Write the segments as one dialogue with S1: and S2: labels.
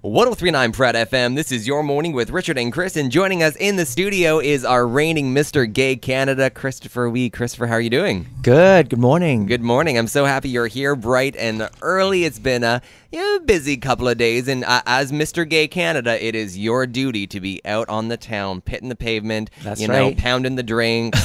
S1: 1039 Proud FM. This is your morning with Richard and Chris, and joining us in the studio is our reigning Mr. Gay Canada, Christepher. Christopher, how are you doing?
S2: Good. Good morning.
S1: Good morning. I'm so happy you're here, bright and early. It's been a busy couple of days, and as Mr. Gay Canada, it is your duty to be out on the town, pitting the pavement.
S2: That's right.
S1: Pounding the drinks.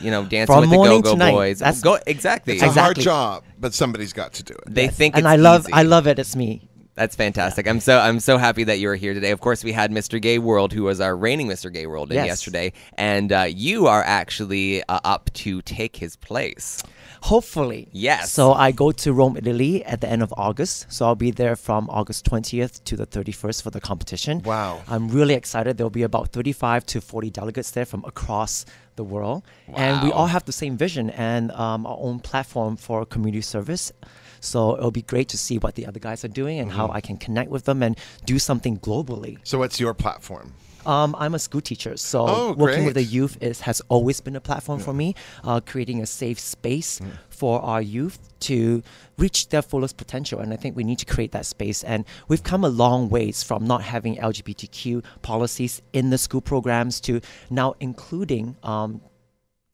S1: Dancing
S2: From
S1: with the
S2: morning
S1: Go-Go
S2: to night.
S1: Boys. Exactly.
S3: It's a hard job, but somebody's got to do it.
S1: They think it's
S2: I love it. It's me.
S1: That's fantastic. Yeah. I'm so happy that you're here today. Of course, we had Mr. Gay World, who was our reigning Mr. Gay World yesterday, and you are actually up to take his place.
S2: Hopefully.
S1: Yes.
S2: So I go to Rome, Italy at the end of August. So I'll be there from August 20th to the 31st for the competition.
S3: Wow.
S2: I'm really excited. There'll be about 35 to 40 delegates there from across the world.
S1: Wow.
S2: And we all have the same vision and our own platform for community service. So it'll be great to see what the other guys are doing and how I can connect with them and do something globally.
S3: So what's your platform?
S2: I'm a school teacher, so working with the youth has always been a platform for me, creating a safe space for our youth to reach their fullest potential. And I think we need to create that space. And we've come a long ways from not having LGBTQ policies in the school programs to now including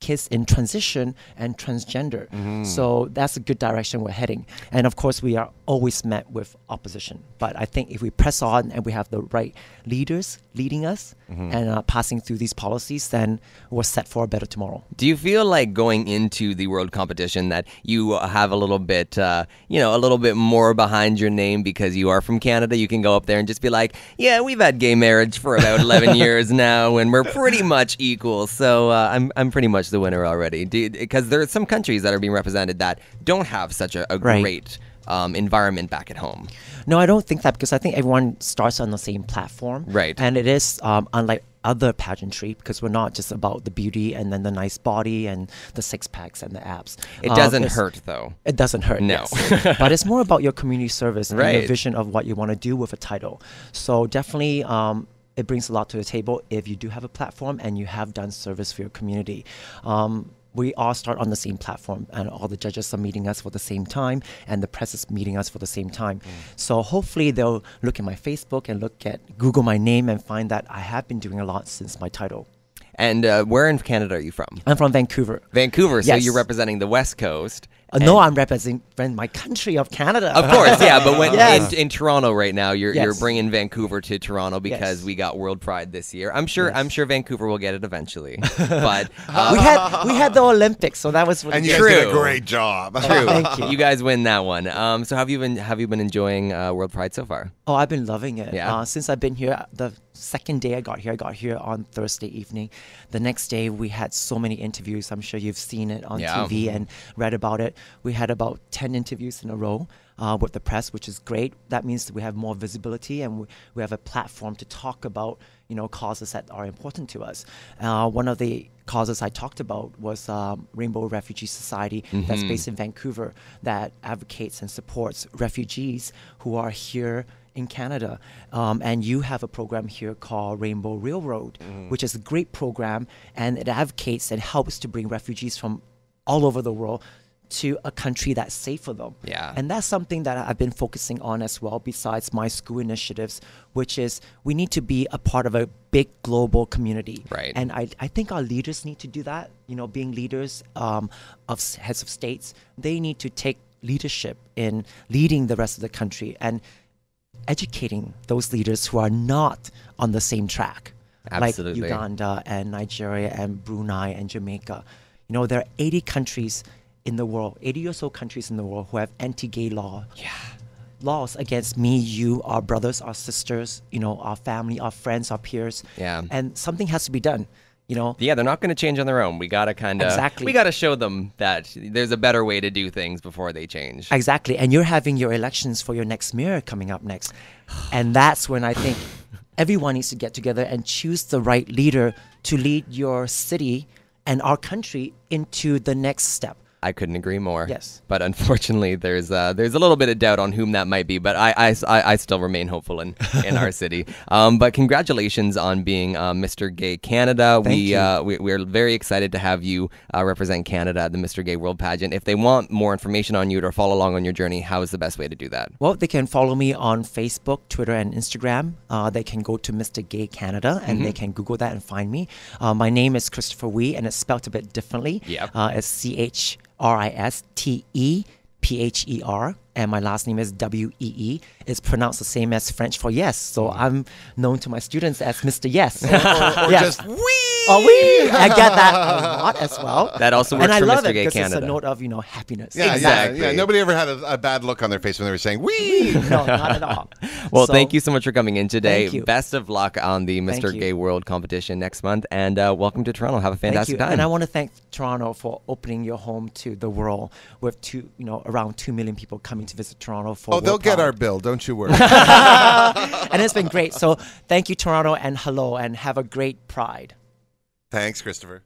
S2: kids in transition and transgender. So that's a good direction we're heading. And of course, we are always met with opposition. But I think if we press on and we have the right leaders leading us and passing through these policies, then we're set for a better tomorrow.
S1: Do you feel like going into the world competition that you have a little bit, a little bit more behind your name because you are from Canada? You can go up there and just be like, yeah, we've had gay marriage for about 11 years now, and we're pretty much equal. So I'm pretty much the winner already. Because there are some countries that are being represented that don't have such a great environment back at home.
S2: No, I don't think that, because I think everyone starts on the same platform.
S1: Right.
S2: And it is unlike other pageantry, because we're not just about the beauty and then the nice body and the six packs and the abs.
S1: It doesn't hurt, though.
S2: It doesn't hurt.
S1: No.
S2: Yes. But it's more about your community service and
S1: Right.
S2: your vision of what you want to do with a title. So definitely it brings a lot to the table if you do have a platform and you have done service for your community. We all start on the same platform, and all the judges are meeting us for the same time, and the press is meeting us for the same time. So hopefully they'll look at my Facebook and Google my name and find that I have been doing a lot since my title.
S1: And where in Canada are you from?
S2: I'm from Vancouver.
S1: Vancouver, so
S2: Yes.
S1: you're representing the West Coast.
S2: No, I'm representing my country of Canada.
S1: Of course, yeah, but when
S2: Yes.
S1: in Toronto right now, you're
S2: Yes.
S1: bringing Vancouver to Toronto because
S2: Yes.
S1: we got WorldPride this year. I'm sure Vancouver will get it eventually. But
S2: we had the Olympics, so that was really
S3: And you
S2: good.
S3: guys did
S1: True.
S3: a great job.
S1: true,
S2: Thank you.
S1: you guys win that one. So have you been enjoying WorldPride so far?
S2: Oh, I've been loving it.
S1: Yeah.
S2: Since I've been here, the second day I got here on Thursday evening. The next day we had so many interviews. I'm sure you've seen it on TV and read about it. We had about 10 interviews in a row with the press, which is great. That means that we have more visibility and we have a platform to talk about, causes that are important to us. One of the causes I talked about was Rainbow Refugee Society that's based in Vancouver that advocates and supports refugees who are here in Canada. And you have a program here called Rainbow Railroad, which is a great program, and it advocates and helps to bring refugees from all over the world to a country that's safe for them.
S1: Yeah.
S2: And that's something that I've been focusing on as well, besides my school initiatives, which is we need to be a part of a big global community.
S1: Right.
S2: And I think our leaders need to do that. Being leaders of heads of states, they need to take leadership in leading the rest of the country and educating those leaders who are not on the same track.
S1: Absolutely.
S2: Like Uganda and Nigeria and Brunei and Jamaica. There are 80 countries in the world, 80 or so countries in the world who have anti-gay laws against me, you, our brothers, our sisters, our family, our friends, our peers.
S1: Yeah.
S2: And something has to be done.
S1: Yeah, they're not going to change on their own. We got to we got to show them that there's a better way to do things before they change.
S2: Exactly. And you're having your elections for your next mayor coming up next. And that's when I think everyone needs to get together and choose the right leader to lead your city and our country into the next step.
S1: I couldn't agree more.
S2: Yes.
S1: But unfortunately, there's a little bit of doubt on whom that might be. But I still remain hopeful in our city. But congratulations on being Mr. Gay Canada.
S2: Thank you.
S1: We're very excited to have you represent Canada at the Mr. Gay World Pageant. If they want more information on you or follow along on your journey, how is the best way to do that?
S2: Well, they can follow me on Facebook, Twitter, and Instagram. They can go to Mr. Gay Canada, and they can Google that and find me. My name is Christepher Wee, and it's spelled a bit differently.
S1: Yep.
S2: It's CHRISTEPHER, and my last name is WEE. It's pronounced the same as French for yes, so I'm known to my students as Mr. Yes.
S3: Or
S2: Yes.
S3: just wee.
S2: Oh, wee! I get that a lot as well.
S1: That also works
S2: and I
S1: for
S2: love
S1: Mr.
S2: it
S1: Gay
S2: because
S1: Canada.
S2: it's a note of, happiness.
S3: Yeah,
S1: Exactly.
S3: yeah. Nobody ever had a bad look on their face when they were saying wee.
S2: No, not at all.
S1: Well,
S2: So,
S1: thank you so much for coming in today.
S2: Thank you.
S1: Best of luck on the Mr.
S2: you.
S1: Gay World competition next month, and welcome to Toronto. Have a
S2: Thank
S1: fantastic
S2: you.
S1: time.
S2: And I want to thank Toronto for opening your home to the world with around 2 million people coming to visit Toronto for
S3: Oh, they'll get
S2: WorldPride.
S3: our bill. Don't you worry.
S2: And it's been great. So thank you, Toronto, and hello, and have a great Pride.
S3: Thanks, Christopher.